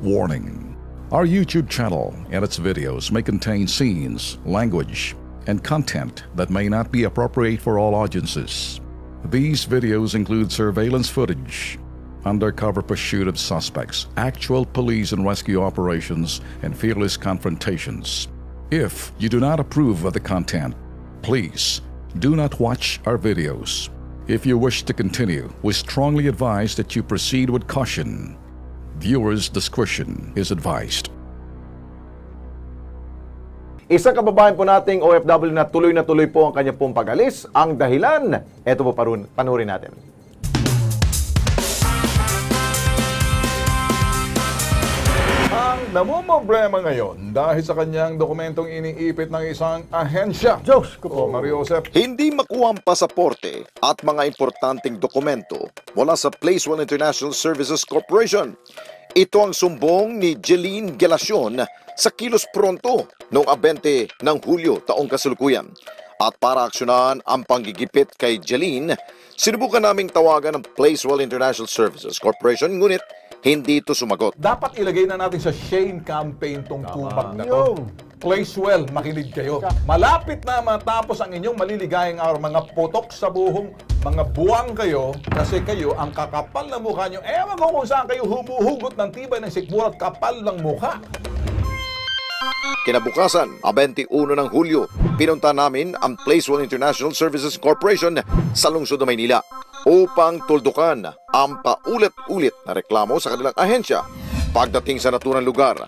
Warning: our YouTube channel and its videos may contain scenes, language, and content that may not be appropriate for all audiences. These videos include surveillance footage, undercover pursuit of suspects, actual police and rescue operations, and fearless confrontations. If you do not approve of the content, please do not watch our videos. If you wish to continue, we strongly advise that you proceed with caution. Viewers' discretion is advised. Isang kababayan po nating OFW na tuloy po ang kanyang pong pag-alis. Ang dahilan, eto po panurin natin. Ang namumroblema ngayon dahil sa kanyang dokumentong iniipit ng isang ahensya. Diyos ko po. Mario Joseph. Hindi makuha ang pasaporte at mga importanteng dokumento mula sa Placewell International Services Corporation. Ito ang sumbong ni Jeline Gelacion sa Kilos Pronto noong 20 ng Hulyo taong kasalukuyan. At para aksyonan ang panggigipit kay Jeline, sinubukan naming tawagan ng Placewell International Services Corporation, ngunit hindi ito sumagot. Dapat ilagay na natin sa Shane campaign tong tubag na to. Placewell, makinig kayo. Malapit na matapos ang inyong maliligayang araw. Mga putok sa buhong, mga buwang kayo, kasi kayo ang kakapal na mukha nyo. Ewan ko kung saan kayo humuhugot ng tibay ng sikmura at kapal ng mukha. Kinabukasan, 21 ng Hulyo, pinunta namin ang Placewell International Services Corporation sa lungsod ng Maynila upang tuldukan ang paulit-ulit na reklamo sa kanilang ahensya. Pagdating sa naturang lugar,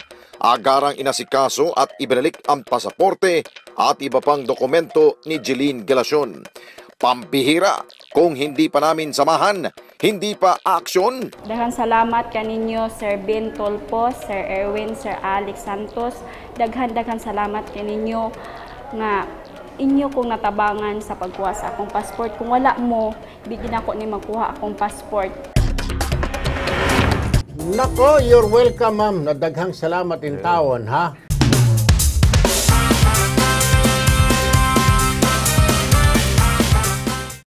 agarang inasikaso at ibinalik ang pasaporte at iba pang dokumento ni Jeline Gelacion. Pampihira, kung hindi pa namin samahan, hindi pa aksyon. Daghang salamat kaninyo Sir Ben Tolpo, Sir Erwin, Sir Alex Santos. Daghang salamat kaninyo nga inyo kong natabangan sa pagkuha sa akong passport. Kung wala mo, bigyan ako ni magkuha akong passport. Nako, you're welcome, ma'am. Daghang salamat in tawon, ha?